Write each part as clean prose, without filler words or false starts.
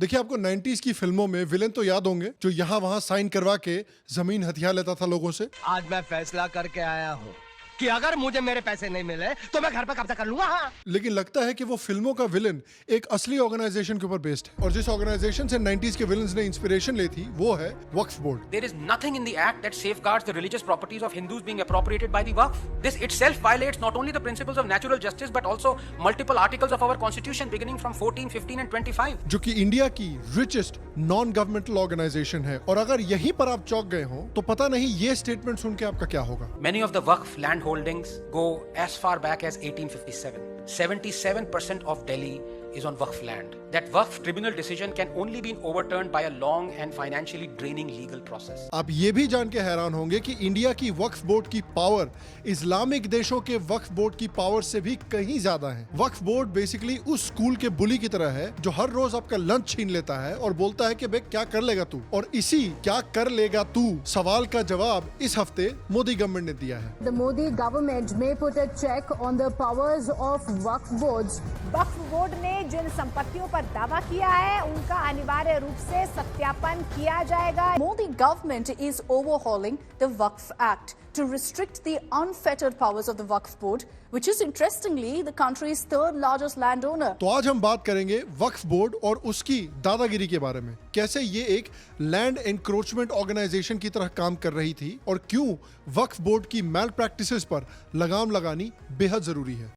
देखिए, आपको 90s की फिल्मों में विलेन तो याद होंगे जो यहाँ वहाँ साइन करवा के जमीन हथिया लेता था लोगों से। आज मैं फैसला करके आया हूँ कि अगर मुझे मेरे पैसे नहीं मिले तो मैं घर पर कब्जा कर लूंगा। हाँ। लेकिन लगता है कि वो फिल्मों का विलेन एक असली ऑर्गेनाइजेशन के ऊपर बेस्ड है, और जिस ऑर्गेनाइजेशन से 90s के विलेन्स ने इंस्पिरेशन ली थी वो है वक्फ board. There is nothing in the act that safeguards the religious properties of Hindus being appropriated by the Waqf. This itself violates not only the principles of natural justice but also multiple articles of our constitution beginning from 14, 15 and 25. जो कि India की richest non governmental organisation है। और अगर यहीं पर आप चौंक गए हो तो पता नहीं ये स्टेटमेंट सुन के आपका क्या होगा। Many of the Waqf land holdings go as far back as 1857. 77% of Delhi is on Waqf land. That Waqf tribunal decision can only be overturned by a long and financially draining legal process. आप ये भी जान के हैरान होंगे कि India की वक्फ board की पावर इस्लामिक देशों के वक्फ बोर्ड की पावर से भी कहीं ज्यादा है। वक्फ बोर्ड बेसिकली उस स्कूल के बुली की तरह है जो हर रोज आपका लंच छीन लेता है और बोलता है कि बे क्या कर लेगा तू, और इसी क्या कर लेगा तू सवाल का जवाब इस हफ्ते मोदी गवर्नमेंट ने दिया है। The Modi government may put a check on the powers of Waqf boards. Waqf board ने जिन संपत्तियों पर दावा किया है उनका अनिवार्य रूप से सत्यापन किया जाएगा। Modi government is overhauling the Waqf Act to restrict the unfettered powers of the Waqf board, which is interestingly the country's third largest landowner. तो आज हम बात करेंगे वक्फ बोर्ड और उसकी दादागिरी के बारे में, कैसे ये एक लैंड एनक्रोचमेंट ऑर्गेनाइजेशन की तरह काम कर रही थी और क्यों वक्फ बोर्ड की मैल प्रैक्टिसेस पर लगाम लगानी बेहद जरूरी है।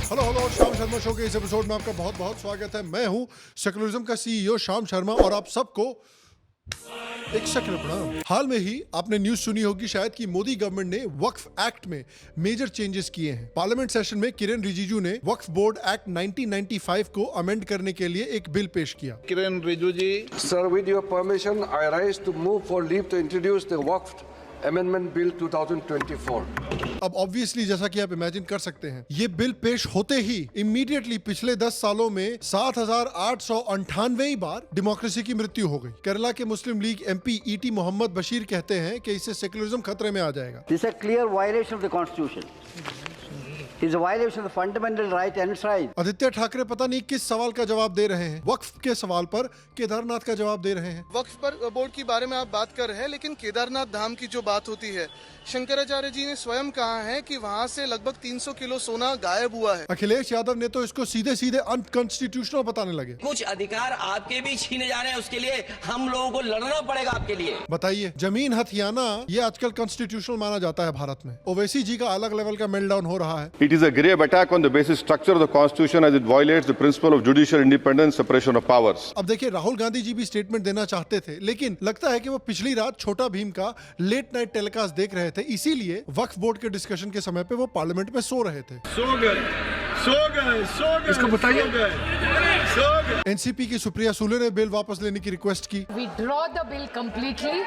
हेलो, श्याम शर्मा शो के इस एपिसोड में आपका बहुत बहुत स्वागत है। मैं हूं सेकुलरिज्म का सीईओ श्याम शर्मा और आप सबको एक सेकंड प्रणाम। हाल में ही आपने न्यूज सुनी होगी शायद कि मोदी गवर्नमेंट ने वक्फ एक्ट में मेजर चेंजेस किए हैं। पार्लियामेंट सेशन में किरेन रिजिजू ने वक्फ बोर्ड एक्ट 1995 को अमेंड करने के लिए एक बिल पेश किया। Kiren Rijiju ji. Sir, with your permission, I rise to move for leave to introduce the Waqf Amendment Bill 2024. अब ऑब्वियसली जैसा कि आप इमेजिन कर सकते हैं, ये बिल पेश होते ही इमीडिएटली पिछले 10 सालों में 7,898 बार डेमोक्रेसी की मृत्यु हो गई। केरला के मुस्लिम लीग एमपी ईटी मोहम्मद बशीर कहते हैं कि इससे सेकुलरिज्म खतरे में आ जाएगा। This is a clear violation of the constitution. It is a violation of the fundamental right and its right. Aditya Thackeray पता नहीं किस सवाल का जवाब दे रहे हैं। वक्फ के सवाल पर केदारनाथ का जवाब दे रहे हैं। वक्फ पर बोर्ड की बारे में आप बात कर रहे हैं, लेकिन केदारनाथ धाम की जो बात होती है, शंकराचार्य जी ने स्वयं कहा है कि वहाँ से लगभग 300 किलो सोना गायब हुआ है। अखिलेश यादव ने तो इसको सीधे सीधे अनकॉन्स्टिट्यूशनल बताने लगे। कुछ अधिकार आपके भी छीने जा रहे हैं, उसके लिए हम लोगों को लड़ना पड़ेगा आपके लिए। बताइए, जमीन हथियाना ये आजकल कॉन्स्टिट्यूशनल माना जाता है भारत में। ओवैसी जी का अलग लेवल का मेल्टडाउन हो रहा है। It is a grave attack on the basic structure of the constitution as it violates the principle of judicial independence, separation of powers. अब देखिए, राहुल गांधी जी भी स्टेटमेंट देना चाहते थे, लेकिन लगता है कि वो पिछली रात छोटा भीम का लेट नाइट टेलीकास्ट देख रहे थे, इसीलिए वक्फ बोर्ड के डिस्कशन के समय पे वो पार्लियामेंट में सो रहे थे। इसको बताइए। एनसीपी की सुप्रिया सुले ने बिल वापस लेने की रिक्वेस्ट की। Withdraw the bill completely.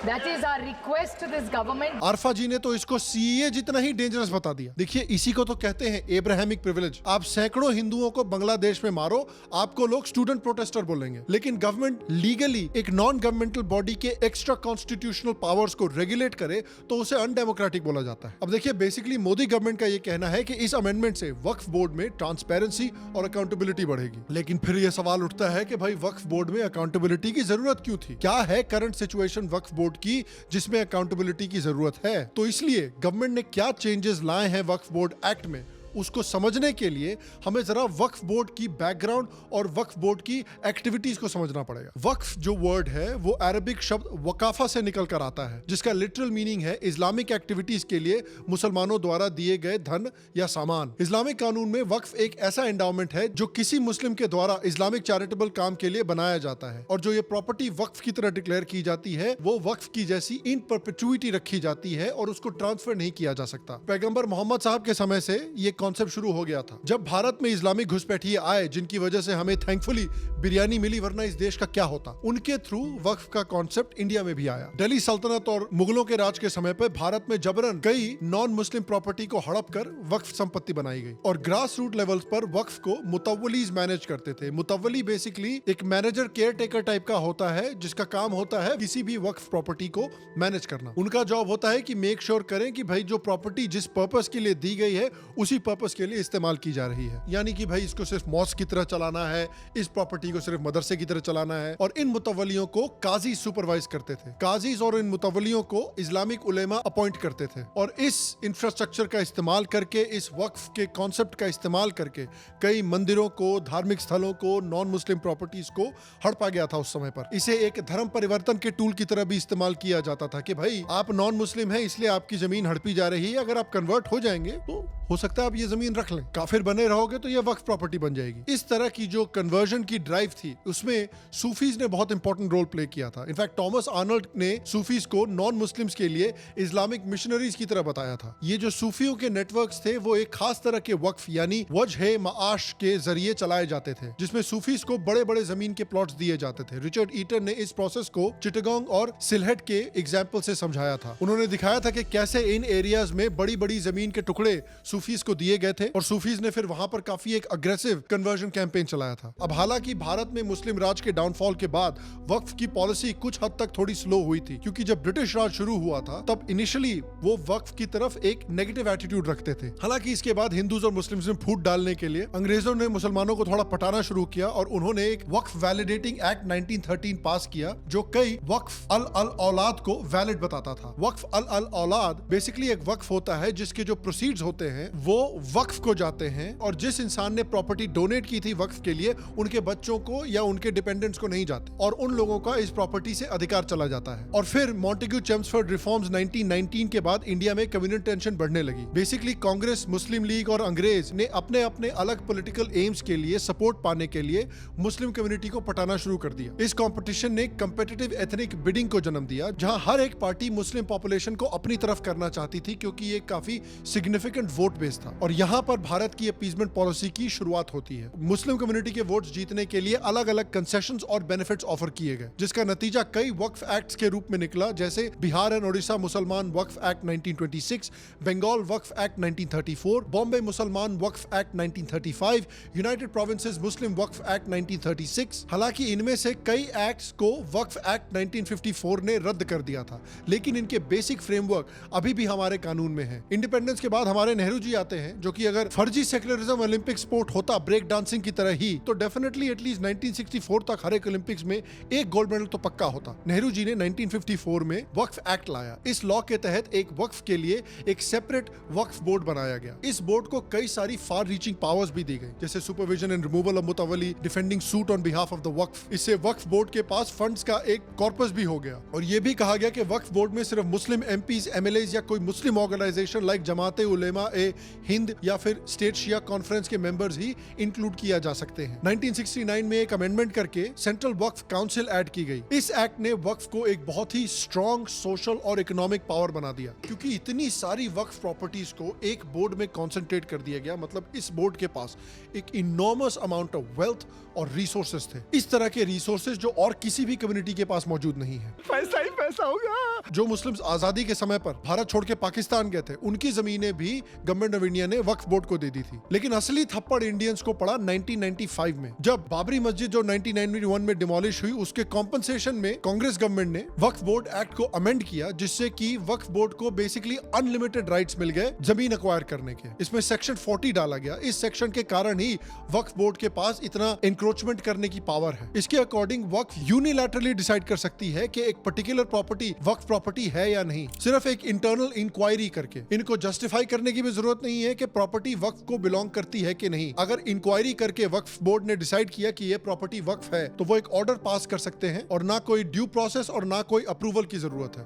That is our request to this government. Arfa जी ने तो इसको सीए जितना ही डेंजरस बता दिया। देखिए, इसी को तो कहते हैं एब्राहमिक प्रिविलेज। आप सैकड़ों हिंदुओं को बांग्लादेश में मारो, आपको लोग स्टूडेंट प्रोटेस्टर बोलेंगे, लेकिन गवर्नमेंट लीगली एक नॉन गवर्नमेंटल बॉडी के एक्स्ट्रा कॉन्स्टिट्यूशनल पावर्स को रेगुलेट करे तो उसे अनडेमोक्रेटिक बोला जाता है। अब देखिए, बेसिकली मोदी गवर्नमेंट का ये कहना है कि इस अमेंडमेंट से वक्फ बोर्ड में ट्रांसपेरेंसी और अकाउंटेबिलिटी बढ़ेगी। लेकिन फिर यह सवाल उठता है कि भाई वक्फ बोर्ड में अकाउंटेबिलिटी की जरूरत क्यों थी? क्या है करंट सिचुएशन वक्फ बोर्ड की जिसमें अकाउंटेबिलिटी की जरूरत है? तो इसलिए गवर्नमेंट ने क्या चेंजेस लाए हैं वक्फ बोर्ड एक्ट में, उसको समझने के लिए हमें जरा वक्फ बोर्ड की बैकग्राउंड और वक्फ बोर्ड की एक्टिविटीज को समझना पड़ेगा। वक्फ जो वर्ड है वो अरबिक शब्द वकाफा से निकल कर आता है, जिसका लिटरल मीनिंग है इस्लामिक एक्टिविटीज के लिए मुसलमानों द्वारा दिए गए धन या सामान। इस्लामिक कानून में वक्फ एक ऐसा एंडाउमेंट है जो किसी मुस्लिम के द्वारा इस्लामिक चैरिटेबल काम के लिए बनाया जाता है, और जो ये प्रॉपर्टी वक्फ की तरह डिक्लेयर की जाती है वो वक्फ की जैसी इन परपेचुइटी रखी जाती है और उसको ट्रांसफर नहीं किया जा सकता। पैगंबर मोहम्मद साहब के समय से ये कॉन्सेप्ट शुरू हो गया था, जब भारत में इस्लामिक घुसपैठिए आए जिनकी वजह से हमें थैंकफुली बिरयानी मिली, वरना इस देश का क्या होता। उनके थ्रू वक्फ का कॉन्सेप्ट इंडिया में भी आया। दिल्ली सल्तनत और मुगलों के राज के समय पे भारत में जबरन कई नॉन मुस्लिम प्रॉपर्टी को हड़प कर वक्फ संपत्ति बनाई गई, और ग्रास रूट लेवल्स पर वक्फ को मुतव्वलीज मैनेज करते थे। मुतव्वली बेसिकली एक मैनेजर केयर टेकर टाइप का होता है, जिसका काम होता है किसी भी वक्फ प्रॉपर्टी को मैनेज करना। उनका जॉब होता है कि मेक श्योर करें कि भाई जो प्रॉपर्टी जिस पर्पस के लिए दी गई है उसी पर्पस के लिए इस्तेमाल की जा रही है। यानी कि भाई इसको सिर्फ मॉस्क की तरह चलाना है, इस प्रॉपर्टी को सिर्फ मदरसे की तरह चलाना है। और इन मुतवलियों को काजी सुपरवाइज करते थे। काजीज और इन मुतवलियों को इस्लामिक उलेमा अपॉइंट करते थे और इस इंफ्रास्ट्रक्चर का इस्तेमाल करके, इस वक्फ के कॉन्सेप्ट का इस्तेमाल करके कई मंदिरों को, धार्मिक स्थलों को, नॉन मुस्लिम प्रॉपर्टीज को हड़पा गया था उस समय पर। इसे एक धर्म परिवर्तन के टूल की तरह भी इस्तेमाल किया जाता था कि भाई आप नॉन मुस्लिम हैं इसलिए आपकी जमीन हड़पी जा रही है, अगर आप कन्वर्ट हो जाएंगे तो हो सकता है आप ये जमीन रख लें, काफिर बने रहोगे तो ये वक्फ प्रॉपर्टी बन जाएगी। इस तरह की जो कन्वर्जन की ड्राइव थी उसमें सूफीज ने बहुत इंपॉर्टेंट रोल प्ले किया था। इनफैक्ट टॉमस आर्नल्ड ने सूफीज को नॉन मुस्लिम्स के लिए इस्लामिक मिशनरीज की तरह बताया था। ये जो सूफियों के नेटवर्क्स थे वो एक खास तरह के वक्फ यानी वजह माआश के जरिए चलाए जाते थे, जिसमें सूफीज को बड़े बड़े जमीन के प्लॉट्स दिए जाते थे। रिचर्ड ईटन ने इस प्रोसेस को चिटागोंग और सिलहट के एग्जाम्पल से समझाया था। उन्होंने दिखाया था कि कैसे इन एरियाज में बड़ी बड़ी जमीन के टुकड़े सूफीज को दिए गए थे और सूफीज ने फिर वहां पर काफी एक अग्रेसिव कन्वर्जन कैंपेन चलाया था। अब हालांकि भारत में मुस्लिम राज के डाउनफॉल के बाद वक्फ की पॉलिसी कुछ हद तक थोड़ी स्लो हुई थी, क्योंकि जब ब्रिटिश राज शुरू हुआ था तब इनिशियली वो वक्फ की तरफ एक नेगेटिव एटीट्यूड रखते थे। हालांकि इसके बाद हिंदूज और मुस्लिम्स में फूट डालने के लिए अंग्रेजों ने मुसलमानों को थोड़ा पटाना शुरू किया और उन्होंने एक वक्फ वैलिडेटिंग एक्ट 1913 पास किया जो कई वक्फ अल औलाद को वैलिड बताता था। वक्फ अल औलाद बेसिकली एक वक्फ होता है जिसके जो प्रोसीड्स होते हैं वो वक्फ को जाते हैं और जिस इंसान ने प्रॉपर्टी डोनेट की थी वक्फ के लिए उनके बच्चों को या उनके डिपेंडेंट्स को नहीं जाते और उन लोगों का इस प्रॉपर्टी से अधिकार चला जाता है। और फिर मॉन्टेग्यू चेम्सफोर्ड रिफॉर्म्स 1919 के बाद इंडिया में कम्युनल टेंशन बढ़ने लगी। बेसिकली कांग्रेस, मुस्लिम लीग और अंग्रेज ने अपने अपने अलग पॉलिटिकल एम्स के लिए सपोर्ट पाने के लिए मुस्लिम कम्युनिटी को पटाना शुरू कर दिया। इस कंपटीशन ने कंपेटिटिव एथनिक बिडिंग को जन्म दिया, जहां हर एक पार्टी मुस्लिम पॉपुलेशन को अपनी तरफ करना चाहती थी क्योंकि ये काफी सिग्निफिकेंट वोट बेस था। और यहाँ पर भारत की अपीजमेंट पॉलिसी की शुरुआत होती है। मुस्लिम कम्युनिटी के वोट्स जीतने के लिए अलग अलग कंसेशंस और बेनिफिट्स ऑफर किए गए, जिसका नतीजा कई वक्फ एक्ट्स के रूप में निकला, जैसे बिहार एंड ओडिशा मुसलमान वक्फ एक्ट 1926, बंगाल वक्फ एक्ट 1934, बॉम्बे मुसलमान वक्फ एक्ट 1935, यूनाइटेड प्रोविंसेस मुस्लिम वक्फ एक्ट 1936। हालांकि इनमें से कई एक्ट्स को वक्फ एक्ट 1954 ने रद्द कर दिया था, लेकिन इनके बेसिक फ्रेमवर्क अभी भी हमारे कानून में है। इंडिपेंडेंस के बाद हमारे नेहरू जी आते हैं, जो कि अगर फर्जी सेक्युलरिज्म ओलंपिक स्पोर्ट होता ब्रेक डांसिंग की तरह ही, तो डेफिनेटली एटलीस्ट 1964 तक हर एक ओलंपिक्स में एक गोल्ड मेडल तो पक्का होता। नेहरू जी ने 1954 में वक्फ एक्ट लाया। इस लॉ के तहत एक वक्फ के लिए एक सेपरेट वक्फ बोर्ड बनाया गया। इस बोर्ड को कई सारी फार रीचिंग पावर्स भी दी गई, जैसे सुपरविजन एंड रिमूवल ऑफ मुतवली, defending suit on behalf of the वक्फ। इससे वक्फ बोर्ड के पास फंड्स का एक कॉर्पस भी हो गया और यह भी कहा गया कि वक्फ बोर्ड में सिर्फ मुस्लिम एमपीज, एमएलएज या कोई मुस्लिम ऑर्गेनाइजेशन लाइक जमाते उलेमा ए हिंद या फिर स्टेट शिया कॉन्फ्रेंस के मेंबर्स ही इंक्लूड किया जा सकते हैं। 1969 में एक अमेंडमेंट करके सेंट्रल वक्फ काउंसिल ऐड की गई। इस एक्ट ने वक्फ को एक बहुत ही स्ट्रॉन्ग सोशल और इकोनॉमिक पावर बना दिया, क्योंकि इतनी सारी वक्फ प्रॉपर्टीज को एक बोर्ड में कॉन्सेंट्रेट कर दिया गया। मतलब इस बोर्ड के पास एक इनॉर्मस अमाउंट ऑफ वेल्थ और रिसोर्सेज थे, इस तरह के रिसोर्सेज जो और किसी भी कम्युनिटी के पास मौजूद नहीं है। पैसा ही पैसा होगा। जो मुस्लिम्स आजादी के समय पर भारत छोड़ के पाकिस्तान गए थे, उनकी जमीनें भी गवर्नमेंट ऑफ इंडिया ने वक्फ बोर्ड को दे दी थी। लेकिन असली थप्पड़ इंडियंस को पड़ा 1995 में, जब बाबरी मस्जिद जो 1991 में डिमोलिश हुई, उसके कॉम्पनसेशन में कांग्रेस गवर्नमेंट ने वक्फ बोर्ड एक्ट को अमेंड किया, जिससे कि वक्फ बोर्ड को बेसिकली अनलिमिटेड राइट्स मिल गए जमीन एक्वायर करने के। इसमें सेक्शन 40 डाला गया। इस सेक्शन के कारण ही वक्फ बोर्ड के पास इतना इंक्रोचमेंट करने की पावर है। इसके अकॉर्डिंग वक्फ यूनिलैटरली डिसाइड कर सकती है कि एक पर्टिकुलर प्रॉपर्टी वक्फ प्रॉपर्टी है या नहीं, सिर्फ एक इंटरनल इंक्वायरी करके। इनको जस्टिफाई करने की भी जरूरत नहीं है कि प्रॉपर्टी वक्फ को बिलोंग करती है कि नहीं। अगर इंक्वायरी करके वक्फ बोर्ड ने डिसाइड किया कि ये प्रॉपर्टी वक्फ है, तो वो एक ऑर्डर पास कर सकते हैं और ना कोई ड्यू प्रोसेस और ना कोई अप्रूवल की जरूरत है।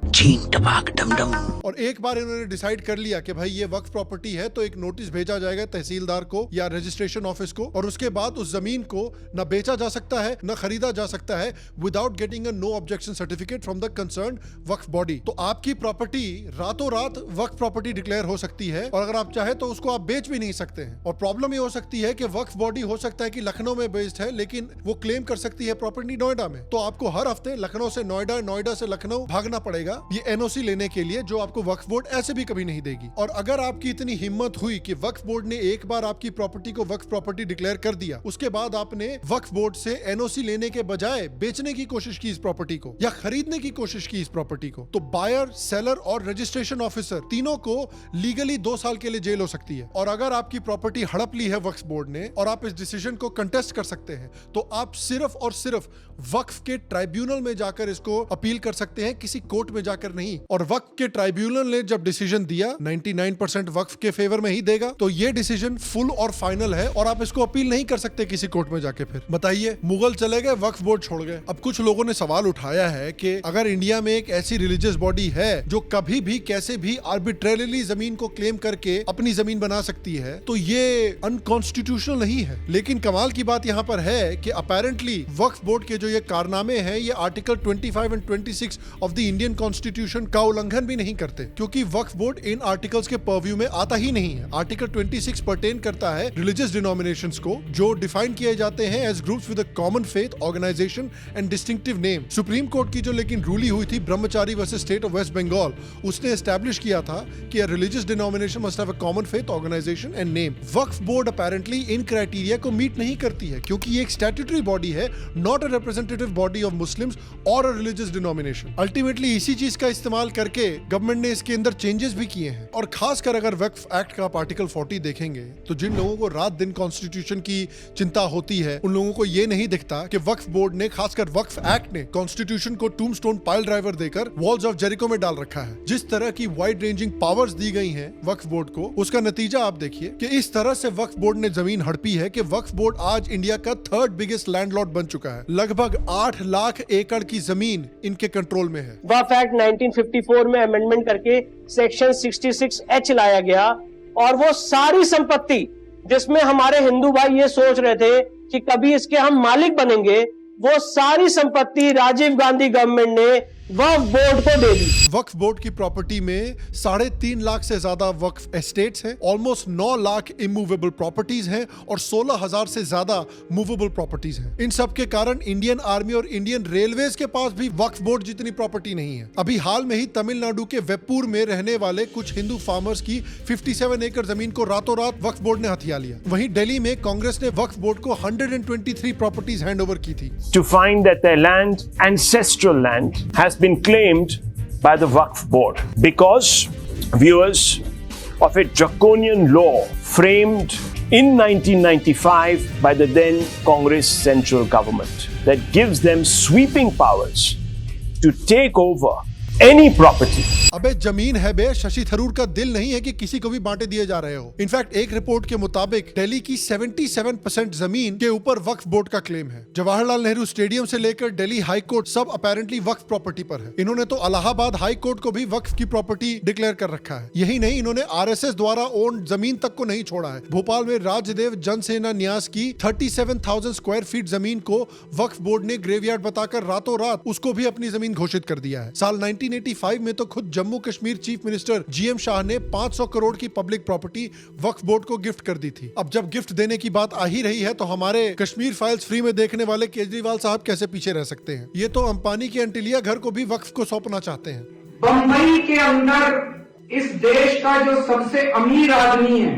और एक बार इन्होंने डिसाइड कर लिया कि भाई ये वक्फ प्रॉपर्टी है, तो एक नोटिस भेजा जाएगा तहसीलदार को या रजिस्ट्रेशन ऑफिस को, और उसके बाद उस जमीन को न बेचा जा सकता है न खरीदा जा सकता है without getting a no objection certificate from the concerned वक्फ बॉडी। तो आपकी प्रॉपर्टी रातों रात वक्फ प्रॉपर्टी डिक्लेयर हो सकती है और अगर आप चाहे तो उसको आप बेच भी नहीं सकते हैं। और प्रॉब्लम ये हो सकती है कि वक्फ बॉडी हो सकता है कि लखनऊ में बेस्ड है, लेकिन वो क्लेम कर सकती है प्रॉपर्टी नोएडा में, तो आपको हर हफ्ते लखनऊ से नोएडा, नोएडा से लखनऊ भागना पड़ेगा ये एनओसी लेने के लिए, जो आपको वक्फ बोर्ड ऐसे भी कभी नहीं देगी। और अगर आपकी इतनी हिम्मत हुई कि वक्फ बोर्ड ने एक बार आपकी प्रॉपर्टी को वक्फ प्रॉपर्टी डिक्लेयर कर दिया, उसके बाद आपने वक्फ बोर्ड से एनओसी लेने के बजाय बेचने की कोशिश की इस प्रॉपर्टी को या खरीदने की कोशिश की इस प्रॉपर्टी को, तो बायर, सेलर और रजिस्ट्रेशन ऑफिसर तीनों को लीगली 2 साल के लिए जेल हो सकती होती है। और अगर आपकी प्रॉपर्टी हड़प ली है वक्फ बोर्ड ने और आप इस डिसीजन को कंटेस्ट कर सकते हैं, तो आप सिर्फ और सिर्फ वक्फ के ट्राइब्यूनल में जाकर इसको अपील कर सकते हैं, किसी कोर्ट में जाकर नहीं। और वक्फ के ट्राइब्यूनल ने जब डिसीजन दिया 99% वक्फ के फेवर में ही देगा, तो ये डिसीजन फुल और फाइनल है और आप इसको अपील नहीं कर सकते किसी कोर्ट में जाके। फिर बताइए, मुगल चले गए, वक्फ बोर्ड छोड़ गए। अब कुछ लोगों ने सवाल उठाया है कि अगर इंडिया में एक ऐसी रिलीजियस बॉडी है जो कभी भी कैसे भी आर्बिट्रेरीली जमीन को क्लेम करके अपनी जमीन बना सकती है, तो ये अनकॉन्स्टिट्यूशनल नहीं है। लेकिन कमाल की बात यहाँ पर है कि अपेरेंटली वक्फ बोर्ड के जो ये कारनामे हैं, ये आर्टिकल 25 और 26 ऑफ द इंडियन कॉन्स्टिट्यूशन का उल्लंघन भी नहीं करते, क्योंकि वक्फ बोर्ड इन आर्टिकल्स के पर्व्यू में आता ही नहीं है। आर्टिकल 26 पर्टेन करता है रिलीजियस डिनोमिनेशंस को, जो डिफाइन किए जाते हैं as groups with a common faith, organisation and distinctive name. Supreme court की जो लेकिन रूली हुई थी Brahmachari versus state of west Bengal, उसने एस्टैब्लिश किया था कि religious denomination must have a common faith, organisation and name. वक्फ बोर्ड अपेरेंटली इन क्राइटेरिया को मीट नहीं करती है, क्योंकि ये एक स्टैट्यूटरी बॉडी है, not a representative body of Muslims और अ रिलीजियस डिनोमिनेशन। अल्टीमेटली इसी चीज का इस्तेमाल करके गवर्नमेंट ने इसके अंदर चेंजेस भी किए हैं। और खासकर अगर वक्फ एक्ट का आर्टिकल 40 देखेंगे, तो जिन लोगों को रात दिन कॉन्स्टिट्यूशन की चिंता होती है, उन लोगों को ये नहीं दिखता कि वक्फ बोर्ड ने, खासकर वक्फ एक्ट ने, कॉन्स्टिट्यूशन को टूमस्टोन पाइल ड्राइवर देकर वॉल्स ऑफ जेरिको में डाल रखा है। जिस तरह की वाइड रेंजिंग पावर्स दी गई हैं वक्फ बोर्ड को, उसका नतीजा आप देखिए कि इस तरह से वक्फ बोर्ड ने जमीन हड़पी है कि वक्फ बोर्ड आज इंडिया का 3rd बिगेस्ट लैंडलॉर्ड बन चुका है। लगभग 8 लाख एकड़ की जमीन इनके कंट्रोल में है। वक्फ एक्ट 1954 में अमेंडमेंट करके सेक्शन 66H लाया गया, और वो सारी संपत्ति जिसमें हमारे हिंदू भाई ये सोच रहे थे कि कभी इसके हम मालिक बनेंगे, वो सारी संपत्ति राजीव गांधी गवर्नमेंट ने वक्फ बोर्ड को दे दी। वक्फ बोर्ड की प्रॉपर्टी में 3.5 लाख से ज्यादा वक्फ एस्टेट्स हैं, ऑलमोस्ट 9 लाख इमूवेबल प्रॉपर्टीज हैं और 16,000 से ज्यादा मूवेबल प्रॉपर्टीज हैं। इन सब के कारण इंडियन आर्मी और इंडियन रेलवेज के पास भी वक्फ बोर्ड जितनी प्रॉपर्टी नहीं है। अभी हाल में ही तमिलनाडु के वेप्पूर में रहने वाले कुछ हिंदू फार्मर्स की 57 एकड़ जमीन को रातों रात वक्फ बोर्ड ने हथिया लिया। वहीं दिल्ली में कांग्रेस ने वक्फ बोर्ड को 123 प्रॉपर्टीज हैंडओवर की थी। To find that their land, ancestral land, has been claimed by the Waqf Board because viewers of a draconian law framed in 1995 by the then Congress central government that gives them sweeping powers to take over any property. अबे जमीन है बे, शशि थरूर का दिल नहीं है कि किसी को भी बांटे दिए जा रहे हो। इनफैक्ट एक रिपोर्ट के मुताबिक दिल्ली की 77% जमीन के ऊपर वक्फ बोर्ड का क्लेम है। जवाहरलाल नेहरू स्टेडियम से लेकर दिल्ली हाई कोर्ट सब अपेरेंटली वक्फ प्रॉपर्टी पर है। इन्होंने तो इलाहाबाद हाई कोर्ट को भी वक्फ की प्रॉपर्टी डिक्लेयर कर रखा है। यही नहीं, इन्होंने RSS द्वारा ओन जमीन तक को नहीं छोड़ा है। भोपाल में राजदेव जनसेना न्यास की 37,000 स्क्वायर फीट जमीन को वक्फ बोर्ड ने ग्रेवयार्ड बताकर रातों रात उसको भी अपनी जमीन घोषित कर दिया है। साल 1985 में तो खुद Jammu Kashmir chief minister GM Shah ने 500 करोड़ की पब्लिक प्रॉपर्टी वक्फ बोर्ड को गिफ्ट कर दी थी। अब जब गिफ्ट देने की बात आ ही रही है, तो हमारे कश्मीर फाइल्स फ्री में देखने वाले केजरीवाल साहब कैसे पीछे रह सकते हैं। ये तो अंबानी के अंटिलिया घर को भी वक्फ को सौंपना चाहते हैं। बंबई के अंदर इस देश का जो सबसे अमीर आदमी है,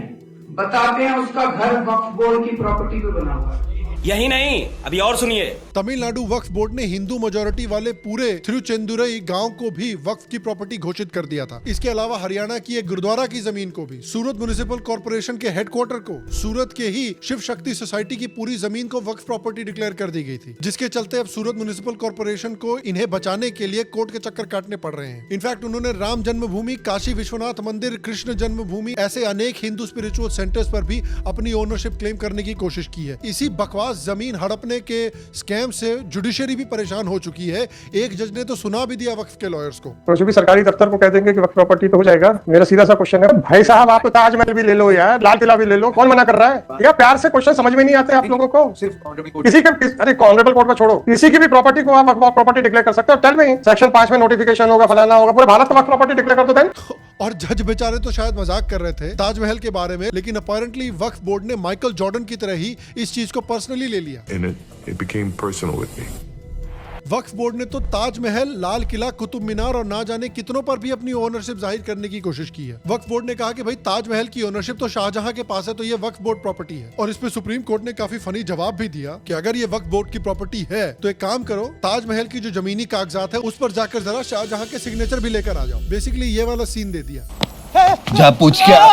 बताते हैं उसका घर वक्फ बोर्ड की प्रॉपर्टी पे बना हुआ है। यही नहीं, अभी और सुनिए। तमिलनाडु वक्फ बोर्ड ने हिंदू मेजोरिटी वाले पूरे तिरुचेंदुरई गांव को भी वक्फ की प्रॉपर्टी घोषित कर दिया था। इसके अलावा हरियाणा की एक गुरुद्वारा की जमीन को भी, सूरत म्युनिसिपल कॉर्पोरेशन के हेडक्वार्टर को, सूरत के ही शिव शक्ति सोसाइटी की पूरी जमीन को वक्फ प्रॉपर्टी डिक्लेयर कर दी गई थी, जिसके चलते अब सूरत म्युनिसिपल कॉर्पोरेशन को इन्हें बचाने के लिए कोर्ट के चक्कर काटने पड़ रहे हैं। इनफैक्ट उन्होंने राम जन्मभूमि, काशी विश्वनाथ मंदिर, कृष्ण जन्मभूमि, ऐसे अनेक हिंदू स्पिरिचुअल सेंटर्स पर भी अपनी ओनरशिप क्लेम करने की कोशिश की है। इसी बकवास जमीन हड़पने के स्कैम से जुडिशरी भी परेशान हो चुकी है। एक जज ने तो सुना भी दिया वक्फ के लॉयर्स को। तो जो भी सरकारी दफ्तर को कह देंगे कि वक्फ प्रॉपर्टी पे हो जाएगा, मेरा सीधा सा क्वेश्चन है, भाई साहब आप ताजमहल भी ले लो यार, लाल किला भी ले लो, कौन मना कर रहा है? या प्यार से क्वेश्चन समझ में नहीं आते आप लोगों को? किसी के, अरे ऑनरेबल कोर्ट को छोड़ो, किसी की भी प्रॉपर्टी को आप वक्फ प्रॉपर्टी डिक्लेयर कर सकते हो। टेल मी, सेक्शन 5 में नोटिफिकेशन होगा, फलाना होगा, पूरे भारत का वक्फ प्रॉपर्टी डिक्लेयर कर दो देन। और जज बेचारे तो शायद मजाक कर रहे थे ताजमहल के बारे में, लेकिन अपैरेंटली वक्फ बोर्ड ने माइकल जॉर्डन की तरह ही इस चीज को पर्सनली ले लिया। It became personal with me. Waqf board ने तो ताजमहल, लाल किला, कुतुब मीनार और ना जाने कितनों पर भी अपनी ओनरशिप जाहिर करने की कोशिश की है। वक्फ बोर्ड ने कहा कि भाई ताजमहल की ओनरशिप तो शाहजहां के पास है, तो ये वक्फ बोर्ड प्रॉपर्टी है। और इस पे सुप्रीम कोर्ट ने काफी फनी जवाब भी दिया कि अगर ये वक्फ बोर्ड की प्रॉपर्टी है तो एक काम करो, ताजमहल की जो जमीनी कागजात है उस पर जाकर जरा शाहजहां के सिग्नेचर भी लेकर आ जाओ। बेसिकली ये वाला सीन दे दिया। जा पूछ क्या।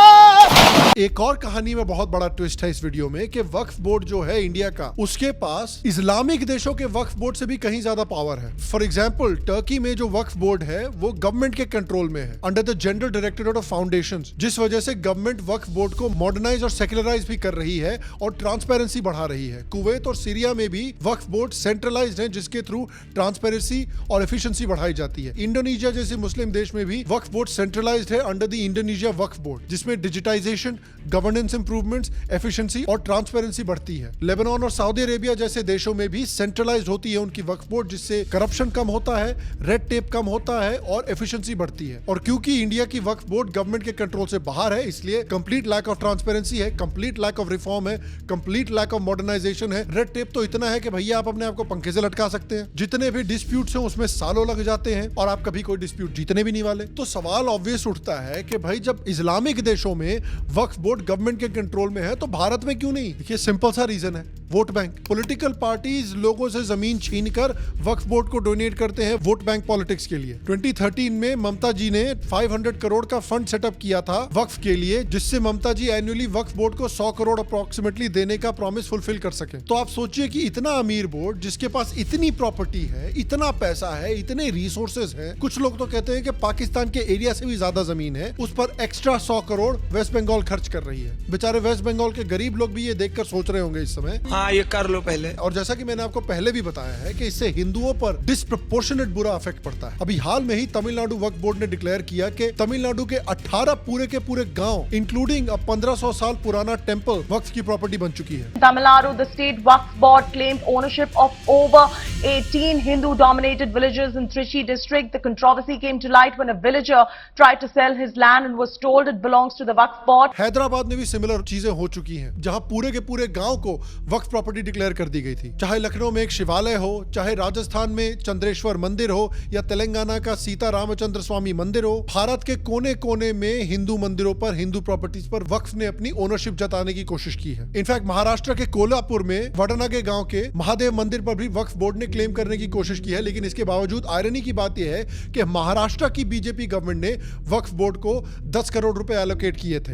एक और कहानी में बहुत बड़ा ट्विस्ट है इस वीडियो में कि वक्फ बोर्ड जो है इंडिया का, उसके पास इस्लामिक देशों के वक्फ बोर्ड से भी कहीं ज्यादा पावर है। फॉर एग्जांपल टर्की में जो वक्फ बोर्ड है वो गवर्नमेंट के कंट्रोल में है, under the general directorate of foundations, जिस वजह से गवर्नमेंट वक्फ बोर्ड को मॉडर्नाइज और सेक्युलराइज भी कर रही है और ट्रांसपेरेंसी बढ़ा रही है। कुवैत और सीरिया में भी वक्फ बोर्ड सेंट्रलाइज्ड है, जिसके थ्रू ट्रांसपेरेंसी और एफिशिएंसी बढ़ाई जाती है। इंडोनेशिया जैसे मुस्लिम देश में भी वक्फ बोर्ड सेंट्रलाइज्ड है under the Indonesia Waqf board, जिसमें डिजिटाइजेशन, गवर्नेंस इंप्रूवमेंट्स, एफिशिएंसी और ट्रांसपेरेंसी बढ़ती है। लेबनान और सऊदी अरेबिया जैसे देशों में भी सेंट्रलाइज्ड होती है उनकी वक्फ बोर्ड, जिससे करप्शन कम होता है, रेड टेप कम होता है और एफिशिएंसी बढ़ती है। और क्योंकि इंडिया की वक्फ बोर्ड गवर्नमेंट के कंट्रोल से बाहर है, इसलिए कंप्लीट लैक ऑफ ट्रांसपेरेंसी है, कंप्लीट लैक ऑफ रिफॉर्म है, कंप्लीट लैक ऑफ मॉडर्नाइजेशन है। रेड टेप तो इतना है कि भैया आप अपने आप को पंखे से लटका सकते हैं। जितने भी डिस्प्यूट्स हैं उसमें सालों लग जाते हैं और आप कभी कोई डिस्प्यूट जीतने भी नहीं वाले। तो सवाल ऑब्वियस उठता है कि भाई जब इस्लामिक देशों में वक्फ बोर्ड गवर्नमेंट के कंट्रोल में है तो भारत में क्यों नहीं? देखिए सिंपल सा रीजन है, वोट बैंक। पॉलिटिकल पार्टीज लोगों से जमीन छीनकर वक्फ बोर्ड को डोनेट करते हैं वोट बैंक पॉलिटिक्स के लिए। 2013 में ममता जी ने 500 करोड़ का फंड सेटअप किया था वक्फ के लिए, जिससे ममता जी एनुअली वक्फ बोर्ड को 100 करोड़ अप्रोक्सीमेटली देने का प्रॉमिस फुलफिल कर सके। तो आप सोचिए कि इतना अमीर बोर्ड, जिसके पास इतनी प्रॉपर्टी है, इतना पैसा है, इतने रिसोर्सेज हैं, कुछ लोग तो कहते हैं कि पाकिस्तान के एरिया से भी ज्यादा जमीन है, उस पर एक्स्ट्रा 100 करोड़ वेस्ट बंगाल खर्च कर रही है। बेचारे वेस्ट बंगाल के गरीब लोग भी ये देखकर सोच रहे होंगे इस समय, हाँ ये कर लो पहले। और जैसा कि मैंने आपको पहले भी बताया है कि इससे हिंदुओं पर डिस्प्रपोर्शनेट बुरा इफेक्ट पड़ता है। अभी हाल में ही तमिलनाडु वक्फ बोर्ड ने डिक्लेयर किया कि तमिलनाडु के 18 पूरे के पूरे गांव, इंक्लूडिंग अब 1500 साल पुराना टेंपल, वक्फ की प्रॉपर्टी बन चुकी है। Tamil Nadu, the state Waqf board claimed ownership of over 18 Hindu-dominated villages in Trichy district. The controversy came to light when a villager tried to sell his land and was told it belongs to the Waqf board. Hyderabad में भी similar चीजें हो चुकी हैं, जहां पूरे के पूरे गांव को वक्फ प्रॉपर्टी डिक्लेयर कर दी गई थी। चाहे लखनऊ में एक शिवालय हो, चाहे राजस्थान में चंद्रेश्वर मंदिर हो, या तेलंगाना का सीता रामचंद्र स्वामी मंदिर हो, भारत के कोने कोने में हिंदू मंदिरों पर, हिंदू प्रॉपर्टीज पर वक्फ ने अपनी ओनरशिप जताने की कोशिश की है। इनफैक्ट महाराष्ट्र के कोल्हापुर में वडनागे गांव के महादेव मंदिर पर भी वक्फ बोर्ड ने क्लेम करने की कोशिश की है, लेकिन इसके बावजूद आयरनी की बात यह है कि महाराष्ट्र की बीजेपी गवर्नमेंट ने वक्फ बोर्ड को 10 करोड़ रुपए एलोकेट किए थे।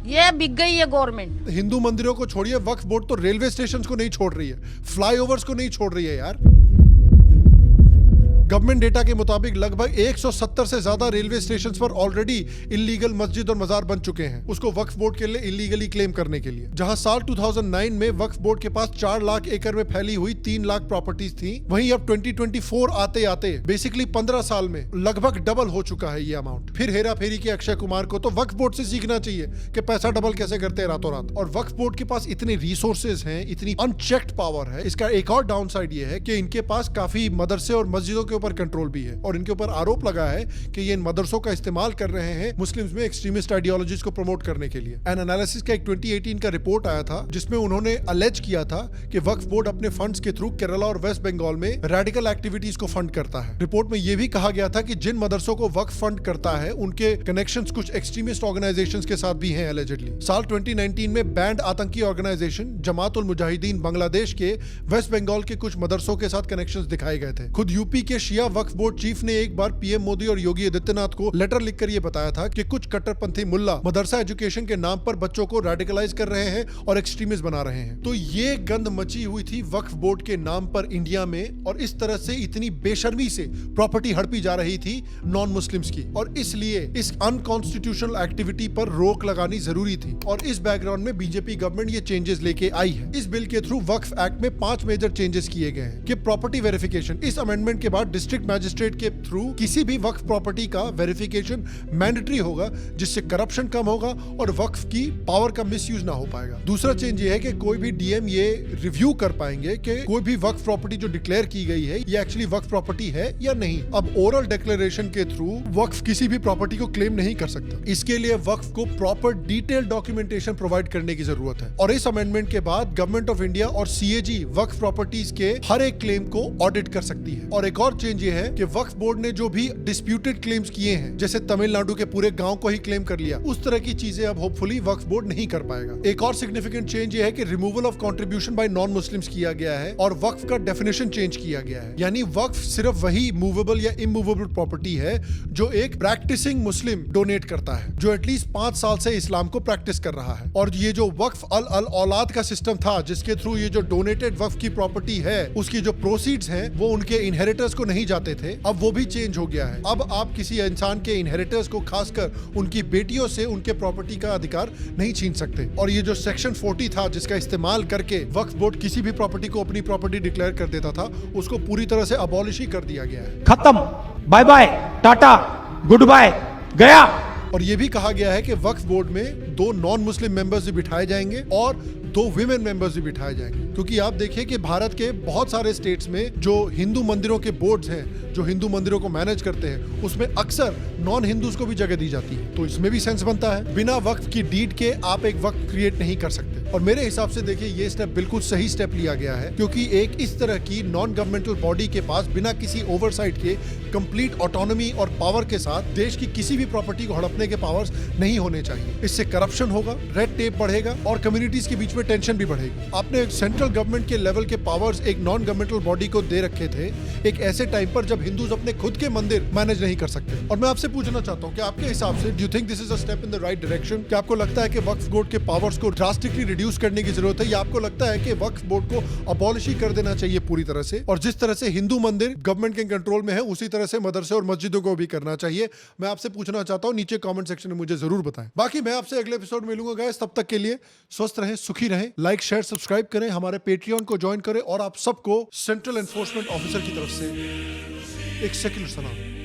ये बिक गई है गवर्नमेंट। हिंदू मंदिरों को छोड़िए, वक्फ बोर्ड तो रेलवे स्टेशन को नहीं छोड़ रही है, फ्लाईओवर्स को नहीं छोड़ रही है यार। गवर्नमेंट डेटा के मुताबिक लगभग 170 से ज्यादा रेलवे स्टेशन पर ऑलरेडी इल्लीगल मस्जिद और मजार बन चुके हैं, उसको वक्फ बोर्ड के लिए इल्लीगली क्लेम करने के लिए। जहां साल 2009 में वक्फ बोर्ड के पास 4 लाख एकड़ में फैली हुई 3 लाख प्रॉपर्टीज थी, वहीं अब 2024 आते आते बेसिकली 15 साल में लगभग डबल हो चुका है ये अमाउंट। फिर हेरा फेरी के अक्षय कुमार को तो वक्फ बोर्ड से सीखना चाहिए कि पैसा डबल कैसे करते हैं रातों रात। और वक्फ बोर्ड के पास इतने रिसोर्सेज हैं, इतनी अनचेक्ड पावर है। इसका एक और डाउन साइड ये है कि इनके पास काफी मदरसे और मस्जिदों के ऊपर कंट्रोल भी है, और इनके ऊपर आरोप लगा है कि ये इन मदरसों का इस्तेमाल कर रहे हैं मुस्लिम्स में एक्सट्रीमिस्ट आइडियोलॉजीज को प्रमोट करने के लिए। एन एनालिसिस का एक 2018 का रिपोर्ट आया था, जिसमें उन्होंने अलेज किया था कि वक्फ बोर्ड अपने फंड्स के थ्रू केरला और वेस्ट बंगाल में रेडिकल एक्टिविटीज को फंड करता है। रिपोर्ट में यह भी कहा गया था कि जिन मदरसों को वक्फ फंड करता है उनके कनेक्शंस कुछ एक्सट्रीमिस्ट ऑर्गेनाइजेशंस के साथ भी हैं एलिजिडली। साल 2019 में बैंड आतंकी ऑर्गेनाइजेशन जमात उल मुजाहिदीन बांग्लादेश के वेस्ट बंगाल के कुछ मदरसों के साथ कनेक्शंस दिखाए गए थे। खुद यूपी के शिया वक्फ बोर्ड चीफ ने एक बार पीएम मोदी और योगी आदित्यनाथ को लेटर लिखकर यह बताया था कि कुछ कट्टरपंथी मुल्ला मदरसा एजुकेशन के नाम पर बच्चों को रेडिकलाइज कर रहे हैं और एक्सट्रीमिस्ट बना रहे हैं। तो ये गंद मची हुई थी वक्फ बोर्ड के नाम पर इंडिया में, और इस तरह से इतनी बेशर्मी से प्रॉपर्टी हड़पी जा रही थी नॉन मुस्लिम्स की, और इसलिए इस अनकॉन्स्टिट्यूशनल एक्टिविटी पर रोक लगानी जरूरी थी। और इस बैकग्राउंड में बीजेपी गवर्नमेंट ये चेंजेस लेके आई है। इस बिल के थ्रू वक्फ एक्ट में 5 मेजर चेंजेस किए गए हैं कि प्रॉपर्टी वेरिफिकेशन, इस अमेंडमेंट के बाद डिस्ट्रिक्ट मैजिस्ट्रेट के थ्रू किसी भी वक्फ प्रॉपर्टी का वेरिफिकेशन मैंडेटरी होगा, जिससे करप्शन कम होगा और वक्फ की पावर का मिसयूज ना हो पाएगा। दूसरा चेंज ये है कि कोई भी डीएम ये रिव्यू कर पाएंगे कि कोई भी वक्फ प्रॉपर्टी जो डिक्लेयर की गई है ये एक्चुअली वक्फ प्रॉपर्टी है या नहीं। अब ओरल डिक्लेरेशन के थ्रू वक्फ किसी भी प्रॉपर्टी को क्लेम नहीं कर सकता। इसके लिए वक्फ को प्रॉपर डिटेल डॉक्यूमेंटेशन प्रोवाइड करने की जरूरत है। और इस अमेंडमेंट के बाद गवर्नमेंट ऑफ इंडिया और सीएजी वक्फ प्रॉपर्टीज के हर एक क्लेम को ऑडिट कर सकती है। और एक और चेंज ये है कि वक्फ बोर्ड ने जो भी डिस्प्यूटेड क्लेम्स किए हैं, जैसे तमिलनाडु के पूरे गांव को ही क्लेम कर लिया, उस तरह की चीजें अब होपफुली वक्फ बोर्ड नहीं कर पाएगा। एक और सिग्निफिकेंट चेंज ये है कि removal of contribution by non Muslims किया गया है और वक्फ का डेफिनेशन चेंज किया गया है। यानी वक्फ सिर्फ वही मूवेबल या इमूवेबल प्रॉपर्टी है जो एक प्रैक्टिसिंग मुस्लिम डोनेट करता है, जो एटलीस्ट 5 साल से इस्लाम को प्रैक्टिस कर रहा है। और ये जो वक्फ अल औलाद का सिस्टम था, जिसके थ्रू ये जो डोनेटेड वक्फ की प्रॉपर्टी है उसकी जो प्रोसीड्स हैं वो उनके इनहेरिटर्स को नहीं जाते थे, अब वो भी चेंज हो गया है। अब आप किसी इंसान के इनहेरिटर्स को, खासकर उनकी बेटियों से उनके प्रॉपर्टी का अधिकार नहीं छीन सकते। और ये जो सेक्शन 40 था, जिसका इस्तेमाल करके वक्फ बोर्ड किसी भी प्रॉपर्टी को अपनी प्रॉपर्टी डिक्लेयर कर देता था, उसको पूरी तरह से अबॉलिश ही कर दिया गया है। खत्म, बाय बाय, टाटा, गुड बाय, गया। और ये भी कहा गया है कि वक्फ बोर्ड में 2 नॉन मुस्लिम मेंबर्स भी बिठाए जाएंगे और 2 विमेन मेंबर्स भी बिठाए जाएंगे, क्योंकि आप देखिए कि भारत के बहुत सारे स्टेट्स में जो हिंदू मंदिरों के बोर्ड्स हैं, जो हिंदू मंदिरों को मैनेज करते हैं, उसमें अक्सर नॉन हिंदूज को भी जगह दी जाती है। तो इसमें भी सेंस बनता है, बिना वक्फ की डीड के आप एक वक्फ क्रिएट नहीं कर सकते। और मेरे हिसाब से देखिए ये स्टेप बिल्कुल सही स्टेप लिया गया है, क्योंकि एक इस तरह की नॉन गवर्नमेंटल बॉडी के पास बिना किसी ओवरसाइट के कंप्लीट ऑटोनॉमी और पावर के साथ देश की किसी भी प्रॉपर्टी को हड़पने के पावर्स नहीं होने चाहिए। इससे करप्शन होगा, रेड टेप बढ़ेगा और कम्युनिटीज के बीच में टेंशन भी बढ़ेगी। आपने सेंट्रल गवर्नमेंट के लेवल के पावर्स एक नॉन गवर्नमेंटल बॉडी को दे रखे थे एक ऐसे टाइम पर जब हिंदूज अपने खुद के मंदिर मैनेज नहीं कर सकते। और मैं आपसे पूछना चाहता हूं कि आपके हिसाब से, do you think this is a step in the right direction? क्या आपको लगता है कि वक्फ बोर्ड के पावर्स को ड्रास्टिकली रिड्यूस करने की जरूरत है, या आपको लगता है कि वक्फ बोर्ड को अबॉलिश ही कर देना चाहिए पूरी तरह से, और जिस तरह से हिंदू मंदिर गवर्नमेंट के कंट्रोल में है उसी तरह से मदरसे और मस्जिदों को भी करना चाहिए? मैं आपसे पूछना चाहता हूं, नीचे कमेंट सेक्शन में मुझे जरूर बताएं। बाकी मैं आपसे अगले एपिसोड में मिलूंगा गाइस, तब तक के लिए स्वस्थ रहें, सुखी रहें, लाइक शेयर सब्सक्राइब करें, हमारे पेट्रियन को ज्वाइन करें और आप सबको सेंट्रल एनफोर्समेंट ऑफिसर की तरफ से एक सेक्युलर सलाम।